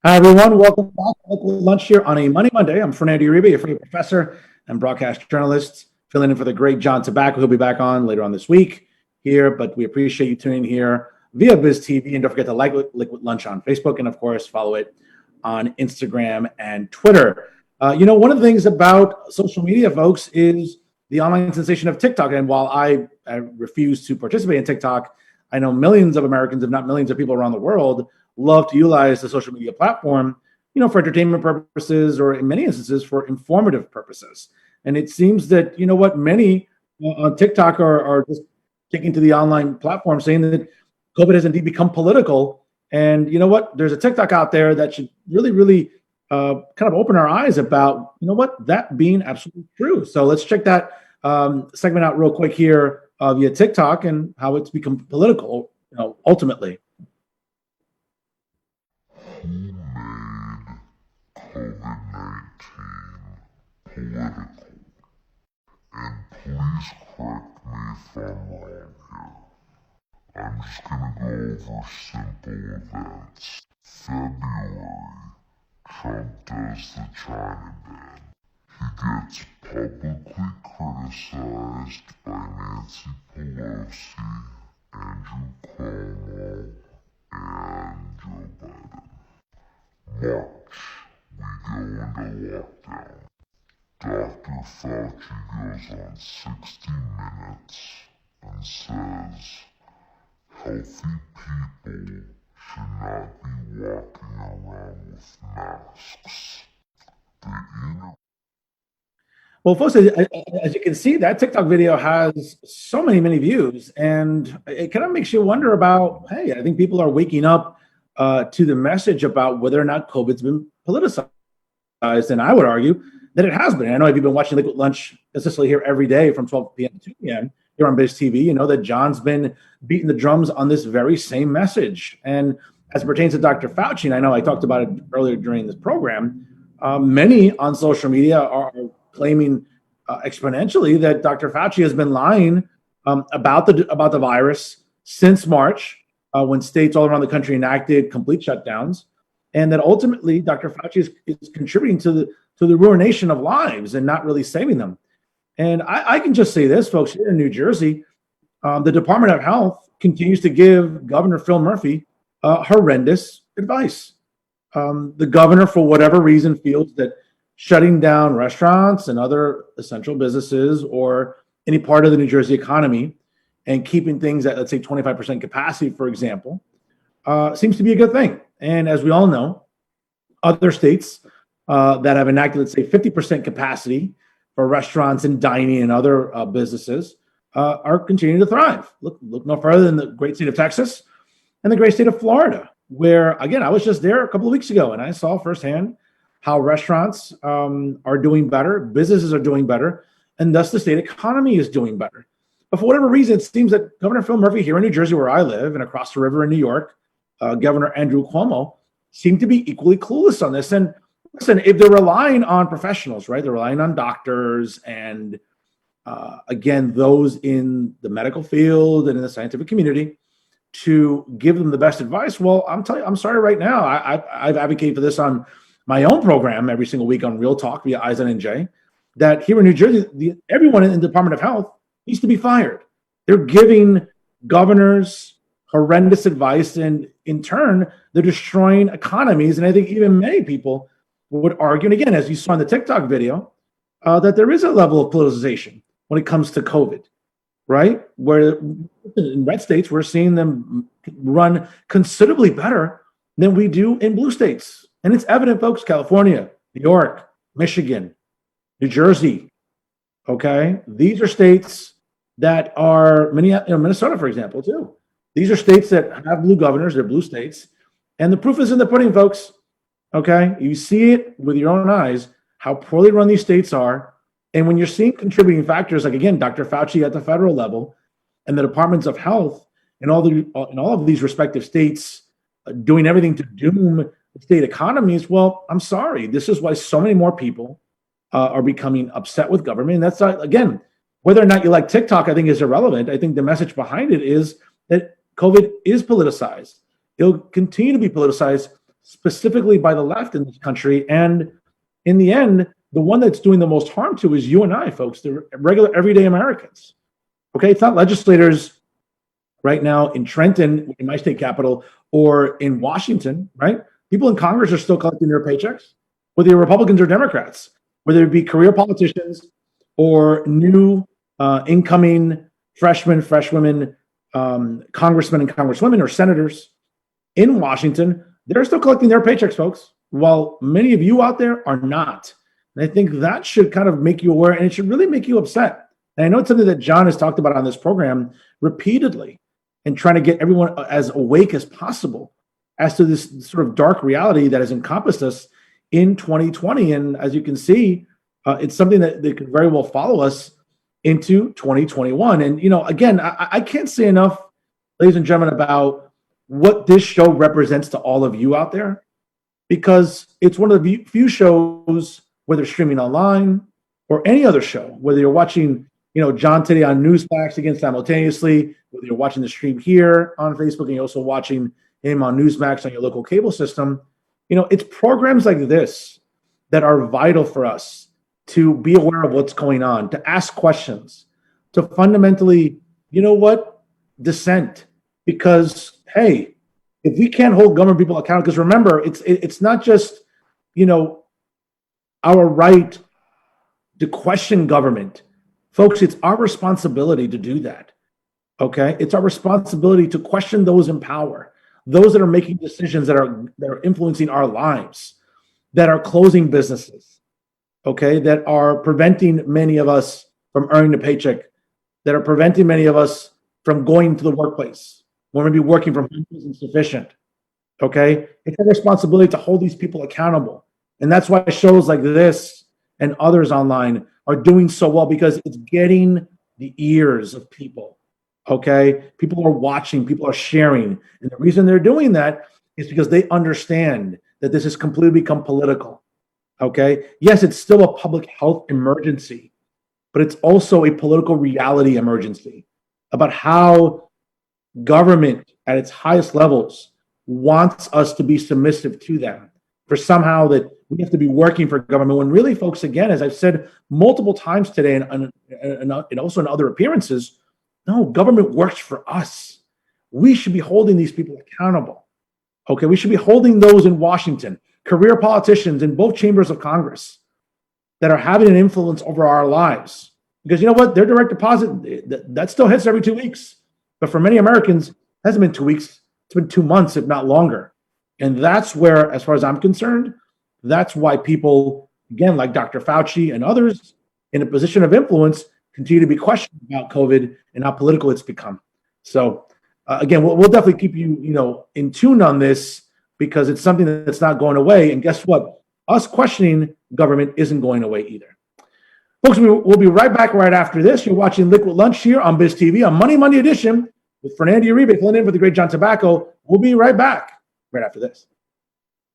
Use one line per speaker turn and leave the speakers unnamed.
Hi, everyone. Welcome back to Liquid Lunch here on a Money Monday. I'm Fernando Uribe, a free professor and broadcast journalist, filling in for the great John Tobacco, who'll be back on later on this week here. But we appreciate you tuning in here via Biz TV. And don't forget to like Liquid Lunch on Facebook and, of course, follow it on Instagram and Twitter. One of the things about social media, folks, is the online sensation of TikTok. And while I refuse to participate in TikTok, I know millions of Americans, if not millions of people around the world, love to utilize the social media platform, for entertainment purposes or in many instances for informative purposes. And it seems that, many on TikTok are just taking to the online platform saying that COVID has indeed become political. And you know what? There's a TikTok out there that should really, really kind of open our eyes about, that being absolutely true. So let's check that segment out real quick here via TikTok and how it's become political, ultimately.
Who made COVID-19 political? And please correct me if I'm wrong here. I'm just gonna go over simple events. February, Trump does the China ban. He gets publicly criticized by Nancy Pelosi, Andrew Cuomo, and Joe Biden. March, we go into lockdown. Dr. Fauci goes on 60 Minutes and says healthy people should not be walking around with masks.
Well, folks, as you can see, that TikTok video has so many views, and it kind of makes you wonder about, hey, I think people are waking up to the message about whether or not COVID's been politicized. And I would argue that it has been. I know if you've been watching Liquid Lunch consistently here every day from 12 p.m. to 2 p.m. here on Biz TV, you know that John's been beating the drums on this very same message. And as it pertains to Dr. Fauci, and I know I talked about it earlier during this program, many on social media are claiming exponentially that Dr. Fauci has been lying about the virus since March, when states all around the country enacted complete shutdowns, and that ultimately Dr. Fauci is contributing to the ruination of lives and not really saving them. And I can just say this, folks, here in New Jersey, the Department of Health continues to give Governor Phil Murphy horrendous advice. The governor, for whatever reason, feels that shutting down restaurants and other essential businesses or any part of the New Jersey economy and keeping things at, let's say, 25% capacity, for example, seems to be a good thing. And as we all know, other states that have enacted, let's say, 50% capacity for restaurants and dining and other businesses are continuing to thrive. Look no further than the great state of Texas and the great state of Florida, where, again, I was just there a couple of weeks ago and I saw firsthand how restaurants are doing better, businesses are doing better, and thus the state economy is doing better. But for whatever reason, it seems that Governor Phil Murphy here in New Jersey, where I live, and across the river in New York, Governor Andrew Cuomo, seem to be equally clueless on this. And listen, if they're relying on professionals, right? They're relying on doctors and, again, those in the medical field and in the scientific community to give them the best advice. Well, I'm telling you, I'm sorry right now. I've advocated for this on my own program every single week on Real Talk via Eisen and Jay, that here in New Jersey, everyone in the Department of Health needs to be fired. They're giving governors horrendous advice, and in turn, they're destroying economies. And I think even many people would argue, and again, as you saw in the TikTok video, that there is a level of politicization when it comes to COVID, right? Where in red states, we're seeing them run considerably better than we do in blue states. And it's evident, folks, California, New York, Michigan, New Jersey, okay? These are states that are, Minnesota, for example, too. These are states that have blue governors, they're blue states. And the proof is in the pudding, folks, okay? You see it with your own eyes, how poorly run these states are. And when you're seeing contributing factors, like, again, Dr. Fauci at the federal level and the departments of health in all of these respective states doing everything to doom state economies, well, I'm sorry. This is why so many more people are becoming upset with government. And that's not, again, whether or not you like TikTok, I think is irrelevant. I think the message behind it is that COVID is politicized. It'll continue to be politicized specifically by the left in this country. And in the end, the one that's doing the most harm to is you and I, folks, the regular, everyday Americans. Okay, it's not legislators right now in Trenton, in my state capital, or in Washington, right? People in Congress are still collecting their paychecks, whether you're Republicans or Democrats, whether it be career politicians or new incoming freshmen, freshwomen, congressmen and congresswomen, or senators in Washington. They're still collecting their paychecks, folks, while many of you out there are not. And I think that should kind of make you aware, and it should really make you upset. And I know it's something that John has talked about on this program repeatedly, and trying to get everyone as awake as possible as to this sort of dark reality that has encompassed us in 2020. And as you can see, it's something that could very well follow us into 2021. And, again, I can't say enough, ladies and gentlemen, about what this show represents to all of you out there, because it's one of the few shows, whether streaming online or any other show, whether you're watching, John today on Newsmax again simultaneously, whether you're watching the stream here on Facebook and you're also watching him on Newsmax on your local cable system, it's programs like this that are vital for us to be aware of what's going on, to ask questions, to fundamentally, dissent. Because, hey, if we can't hold government people accountable, because remember, it's not just, our right to question government. Folks, it's our responsibility to do that. Okay? It's our responsibility to question those in power, those that are making decisions that are influencing our lives, that are closing businesses, okay, that are preventing many of us from earning a paycheck, that are preventing many of us from going to the workplace. We're going to be working from home is insufficient. Okay? It's our responsibility to hold these people accountable. And that's why shows like this and others online are doing so well, because it's getting the ears of people. Okay? People are watching, people are sharing. And the reason they're doing that is because they understand that this has completely become political. Okay? Yes, it's still a public health emergency, but it's also a political reality emergency about how government at its highest levels wants us to be submissive to them, for somehow that we have to be working for government, when really, folks, again, as I've said multiple times today and also in other appearances, no, government works for us. We should be holding these people accountable. Okay, we should be holding those in Washington, career politicians in both chambers of Congress that are having an influence over our lives. Because you know what? Their direct deposit, that still hits every 2 weeks. But for many Americans, it hasn't been 2 weeks. It's been 2 months, if not longer. And that's where, as far as I'm concerned, that's why people, again, like Dr. Fauci and others in a position of influence, continue to be questioned about COVID and how political it's become. So, again, we'll definitely keep you, in tune on this, because it's something that's not going away. And guess what? Us questioning government isn't going away either. Folks, we'll be right back right after this. You're watching Liquid Lunch here on Biz TV on Monday edition with Fernando Uribe filling in for the great John Tobacco. We'll be right back right after this.